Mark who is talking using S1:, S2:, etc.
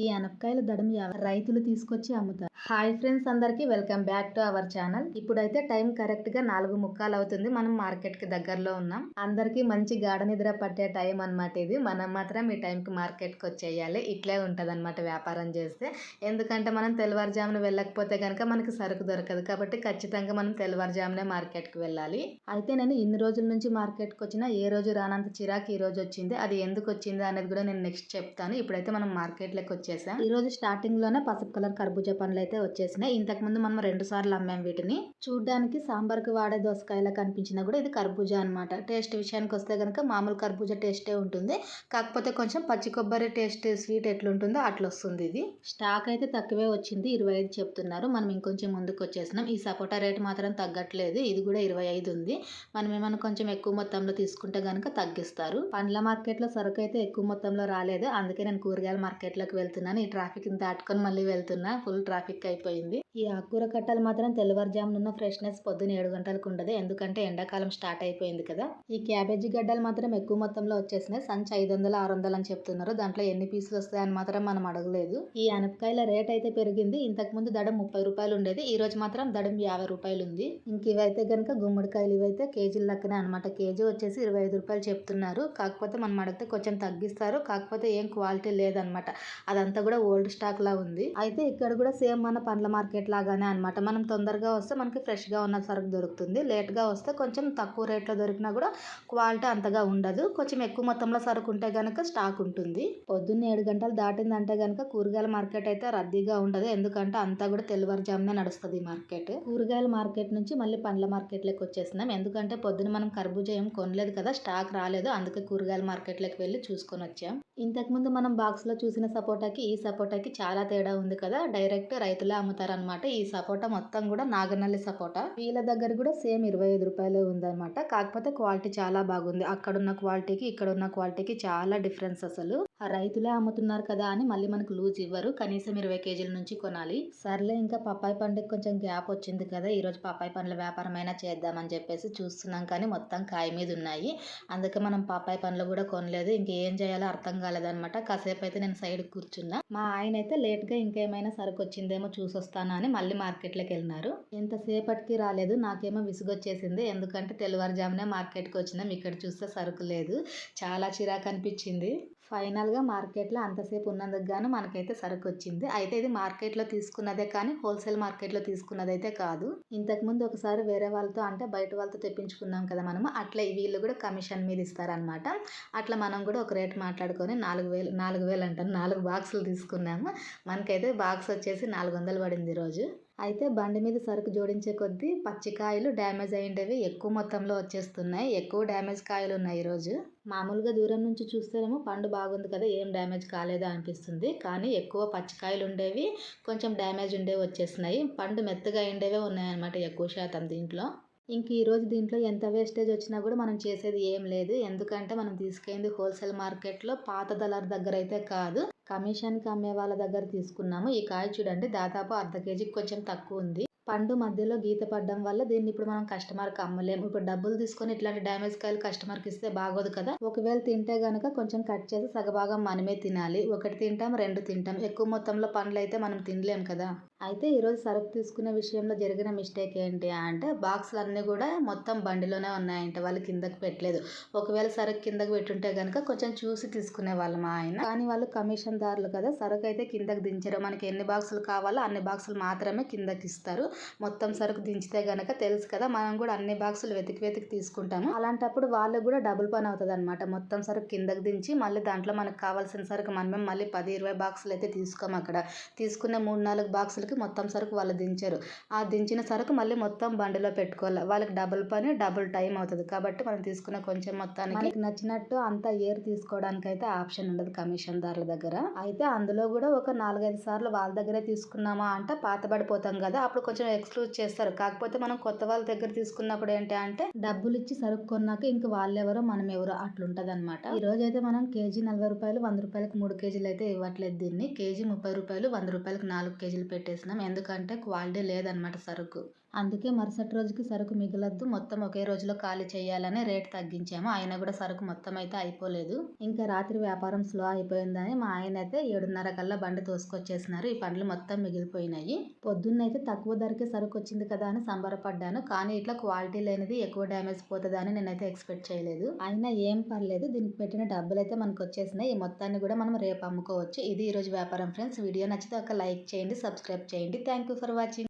S1: ఈ అనపకాయల దడం రైతులు తీసుకొచ్చి అమ్ముతారు. హాయ్ ఫ్రెండ్స్, అందరికి welcome back to our channel. ఇప్పుడైతే టైం కరెక్ట్ గా 4:45 అవుతుంది. మనం మార్కెట్ కి దగ్గరలో ఉన్నాం. అందరికి మంచి గాఢ నిద్ర పట్టే టైం అన్నమాట ఇది. మనం మాత్రం ఈ టైం కి మార్కెట్ కి వచ్చేయాలి. ఇట్లే ఉంటది అనమాట వ్యాపారం చేస్తే. ఎందుకంటే మనం తెల్లవారుజామున వెళ్ళకపోతే కనుక మనకి సరుకు దొరకదు. కాబట్టి ఖచ్చితంగా మనం తెల్లవారుజామునే మార్కెట్ కి వెళ్ళాలి. అయితే నేను ఇన్ని రోజుల నుంచి మార్కెట్ కి వచ్చినా ఏ రోజు రానంత చిరాకు ఈ రోజు వచ్చింది. అది ఎందుకు వచ్చింది అనేది కూడా నేను నెక్స్ట్ చెప్తాను. ఇప్పుడైతే మనం మార్కెట్ లోకి వచ్చేసాం. ఈ రోజు స్టార్టింగ్ లోనే పసుపు కలర్ కర్బూజా పండ్లు అయితే వచ్చేసినాయి. ఇంతకు ముందు మనం 2 సార్లు అమ్మాం వీటిని. చూడ్డానికి సాంబార్ కి వాడే దోసకాయలా కనిపించినా కూడా ఇది కర్బూజా అన్నమాట. టేస్ట్ విషయానికి వస్తే గనక మామూలు కర్బూజా టేస్టే ఉంటుంది. కాకపోతే కొంచెం పచ్చి కొబ్బరి టేస్ట్ స్వీట్ ఎట్లుంటుందో అట్లా వస్తుంది ఇది. స్టాక్ అయితే తక్కువే వచ్చింది, 25 చెప్తున్నారు. మనం ఇంకొంచెం ముందుకు వచ్చేసినాం. ఈ సపోటా రేట్ మాత్రం తగ్గట్లేదు. ఇది కూడా 25 ఉంది. మనం ఏమైనా కొంచెం ఎక్కువ మొత్తంలో తీసుకుంటే గనక తగ్గిస్తారు. పండ్ల మార్కెట్ లో సరుకు అయితే ఎక్కువ మొత్తంలో రాలేదు. అందుకే నేను కూరగాయల మార్కెట్ లోకి వెళ్తున్నాను. ఈ ట్రాఫిక్ దాటుకొని మళ్ళీ వెళ్తున్నా. ఫుల్ ట్రాఫిక్ అయిపోయింది. ఈ ఆకుకూర కట్టలు మాత్రం తెల్లవారుజామున ఫ్రెష్నెస్ పొద్దున 7 గంటలకు ఉండదు. ఎందుకంటే ఎండాకాలం స్టార్ట్ అయిపోయింది కదా. ఈ క్యాబేజీ గడ్డలు మాత్రం ఎక్కువ మొత్తంలో వచ్చేసినాయి. సంచి 500, 600 అని చెప్తున్నారు. దాంట్లో ఎన్ని పీసులు వస్తాయని మాత్రం మనం అడగలేదు. ఈ అనపకాయల రేట్ అయితే పెరిగింది. ఇంతకు ముందు దడం 30 రూపాయలు ఉండేది. ఈ రోజు మాత్రం దడం 50 రూపాయలు ఉంది. ఇంక ఇవైతే గనక గుమ్మడికాయలు ఇవైతే కేజీల లెక్కనే అనమాట. కేజీ వచ్చేసి 25 రూపాయలు చెప్తున్నారు. కాకపోతే మనం అడిగితే కొంచెం తగ్గిస్తారు. కాకపోతే ఏం క్వాలిటీ లేదనమాట. అదంతా కూడా ఓల్డ్ స్టాక్ లా ఉంది. అయితే ఇక్కడ కూడా సేమ్ మన పండ్ల మార్కెట్ లాగానే అనమాట. మనం తొందరగా వస్తే మనకి ఫ్రెష్ గా ఉన్న సరుకు దొరుకుతుంది. లేట్ గా వస్తే కొంచెం తక్కువ రేట్ లో దొరికినా కూడా క్వాలిటీ అంతగా ఉండదు. కొంచెం ఎక్కువ మొత్తంలో సరుకు ఉంటే గనక స్టాక్ ఉంటుంది. పొద్దున్న 7 గంటలు దాటిందంటే గనక కూరగాయల మార్కెట్ అయితే రద్దీగా ఉండదు. ఎందుకంటే అంతా కూడా తెల్లవారుజామునే నడుస్తుంది ఈ మార్కెట్. కూరగాయల మార్కెట్ నుంచి మళ్ళీ పండ్ల మార్కెట్ లోకి వచ్చేసినాం. ఎందుకంటే పొద్దున మనం కర్బూజా ఏం కొనలేదు కదా, స్టాక్ రాలేదు. అందుకే కూరగాయల మార్కెట్ లోకి వెళ్ళి చూసుకొని వచ్చాం. ఇంతకు ముందు మనం బాక్స్ లో చూసిన సపోటాకి ఈ సపోటాకి చాలా తేడా ఉంది కదా. డైరెక్ట్ రైతులే అమ్ముతారనమాట. ఈ సపోటా మొత్తం కూడా నాగనల్లి సపోటా. వీళ్ళ దగ్గర కూడా సేమ్ 25 రూపాయలే ఉందన్నమాట. కాకపోతే క్వాలిటీ చాలా బాగుంది. అక్కడున్న క్వాలిటీకి ఇక్కడ ఉన్న క్వాలిటీకి చాలా డిఫరెన్స్ అసలు. ఆ రైతులే అమ్ముతున్నారు కదా అని మళ్ళీ మనకు లూజ్ ఇవ్వరు. కనీసం 20 కేజీల నుంచి కొనాలి. సర్లే, ఇంకా పప్పాయి పండుగ కొంచెం గ్యాప్ వచ్చింది కదా, ఈ రోజు పప్పాయి పండ్ల వ్యాపారం అయినా చేద్దామని చెప్పేసి చూస్తున్నాం. కానీ మొత్తం కాయ మీద ఉన్నాయి. అందుకే మనం పప్పాయి పండ్లు కూడా కొనలేదు. ఇంకేం చేయాలో అర్థం కాలేదన్నమాట. కాసేపు అయితే నేను సైడ్ కూర్చున్నా. మా ఆయన అయితే లేట్ గా ఇంకేమైనా సరుకు వచ్చిందేమో చూసొస్తానా అని మళ్ళీ మార్కెట్ లోకి వెళ్ళినారు. ఎంతసేపటికి రాలేదు. నాకేమో విసుగొచ్చేసింది. ఎందుకంటే తెల్లవారుజామునే మార్కెట్ కి వచ్చినాం. ఇక్కడ చూస్తే సరుకు లేదు. చాలా చిరాకు అనిపించింది. ఫైనల్ గా మార్కెట్ లో అంతసేపు ఉన్నందుకు గాను మనకైతే సరుకు వచ్చింది. అయితే ఇది మార్కెట్ లో తీసుకున్నదే కానీ హోల్సేల్ మార్కెట్ లో తీసుకున్నదైతే కాదు. ఇంతకు ముందు ఒకసారి వేరే వాళ్ళతో, అంటే బయట వాళ్ళతో తెప్పించుకున్నాం కదా మనము, అట్లా వీళ్ళు కూడా కమిషన్ మీద ఇస్తారనమాట. అట్లా మనం కూడా ఒక రేట్ మాట్లాడుకొని 4,000 అంటాను, 4 బాక్సులు తీసుకున్నాము. మనకైతే బాక్స్ వచ్చేసి 400 పడింది ఈ రోజు. అయితే బండి మీద సరుకు జోడించే కొద్దీ పచ్చికాయలు డ్యామేజ్ అయ్యిండేవి ఎక్కువ మొత్తంలో వచ్చేస్తున్నాయి. ఎక్కువ డ్యామేజ్ కాయలు ఉన్నాయి ఈరోజు. మామూలుగా దూరం నుంచి చూస్తేనేమో పండు బాగుంది కదా, ఏం డ్యామేజ్ కాలేదా అనిపిస్తుంది. కానీ ఎక్కువ పచ్చికాయలు ఉండేవి, కొంచెం డ్యామేజ్ ఉండేవి వచ్చేసినాయి. పండు మెత్తగా అయ్యిండేవే ఉన్నాయన్నమాట ఎక్కువ శాతం దీంట్లో. ఇంక ఈరోజు దీంట్లో ఎంత వేస్టేజ్ వచ్చినా కూడా మనం చేసేది ఏం లేదు. ఎందుకంటే మనం తీసుకెళ్ళింది హోల్సేల్ మార్కెట్లో పాత దళార్ దగ్గర అయితే కాదు, కమిషన్కి అమ్మే వాళ్ళ దగ్గర తీసుకున్నాము. ఈ కాయ చూడండి, దాదాపు అర్ధ కేజీకి కొంచెం తక్కువ ఉంది. పండు మధ్యలో గీత పడడం వల్ల దీన్ని ఇప్పుడు మనం కస్టమర్కి అమ్మలేము. ఇప్పుడు డబ్బులు తీసుకొని ఇట్లాంటి డ్యామేజ్ కాయలు కస్టమర్కి ఇస్తే బాగోదు కదా. ఒకవేళ తింటే గనక కొంచెం కట్ చేసి సగభాగం మనమే తినాలి. ఒకటి తింటాం, 2 తింటాం. ఎక్కువ మొత్తంలో పండ్లు అయితే మనం తినలేం కదా. అయితే ఈరోజు సరుకు తీసుకునే విషయంలో జరిగిన మిస్టేక్ ఏంటి అంటే, బాక్సులు అన్నీ కూడా మొత్తం బండిలోనే ఉన్నాయంట. వాళ్ళు కిందకి పెట్టలేదు. ఒకవేళ సరుకు కిందకి పెట్టుంటే గనక కొంచెం చూసి తీసుకునే వాళ్ళు మా ఆయన. కానీ వాళ్ళు కమిషన్ దారులు కదా, సరుకు అయితే కిందకి దించరు. మనకి ఎన్ని బాక్సులు కావాలో అన్ని బాక్సులు మాత్రమే కిందకి ఇస్తారు. మొత్తం సరుకు దించితే గనక తెలుసు కదా, మనం కూడా అన్ని బాక్సులు వెతికి తీసుకుంటాము. అలాంటప్పుడు వాళ్ళకు కూడా డబుల్ పని అవుతుంది అనమాట. మొత్తం సరుకు కిందకి దించి మళ్ళీ దాంట్లో మనకు కావాల్సిన సరుకు మనమే మళ్ళీ 10-20 బాక్సులు అయితే తీసుకోము. అక్కడ తీసుకునే 3-4 బాక్సులకి మొత్తం సరుకు వాళ్ళు దించరు. ఆ దించిన సరుకు మళ్ళీ మొత్తం బండిలో పెట్టుకోవాలి. వాళ్ళకి డబుల్ పని, డబుల్ టైం అవుతుంది. కాబట్టి మనం తీసుకున్న కొంచెం మొత్తానికి మనకి నచ్చినట్టు అంత ఏర్ తీసుకోవడానికి అయితే ఆప్షన్ ఉండదు కమిషన్ దారుల దగ్గర. అయితే అందులో కూడా ఒక 4-5 సార్లు వాళ్ళ దగ్గరే తీసుకున్నామా అంటే పాతబడిపోతాం కదా, అప్పుడు కొంచెం ఎక్స్క్లూజ్ చేస్తారు. కాకపోతే మనం కొత్త వాళ్ళ దగ్గర తీసుకున్నప్పుడు ఏంటి అంటే డబ్బులు ఇచ్చి సరుకు కొన్నాక ఇంక వాళ్ళెవరో మనం ఎవరో అట్లుంటది అనమాట. ఈ రోజు అయితే మనం కేజీ 40 రూపాయలు, 100 రూపాయలకి 3 కేజీలు అయితే ఇవ్వట్లేదు దీన్ని. కేజీ 30 రూపాయలు, 100 రూపాయలకి 4 కేజీలు పెట్టేసినాం. ఎందుకంటే క్వాలిటీ లేదనమాట సరుకు. అందుకే మరుసటి రోజుకి సరుకు మిగలొద్దు, మొత్తం ఒకే రోజులో ఖాళీ చేయాలని రేట్ తగ్గించాము. అయినా కూడా సరుకు మొత్తం అయితే అయిపోలేదు. ఇంకా రాత్రి వ్యాపారం స్లో అయిపోయిందని మా ఆయన అయితే 7:30 కల్లా బండి తోసుకొచ్చేసినారు. ఈ పండ్లు మొత్తం మిగిలిపోయినాయి. పొద్దున్నైతే తక్కువ ధరకే సరుకు వచ్చింది కదా అని సంబరపడ్డాను. కానీ ఇట్లా క్వాలిటీ లేనిది ఎక్కువ డ్యామేజ్ పోతుందని నేనైతే ఎక్స్పెక్ట్ చేయలేదు. అయినా ఏం పర్లేదు, దీనికి పెట్టిన డబ్బులు అయితే మనకు వచ్చేసినాయి. ఈ మొత్తాన్ని కూడా మనం రేపు అమ్ముకోవచ్చు. ఇది ఈరోజు వ్యాపారం ఫ్రెండ్స్. వీడియో నచ్చితే ఒక లైక్ చేయండి, సబ్స్క్రైబ్ చేయండి. Thank you for watching.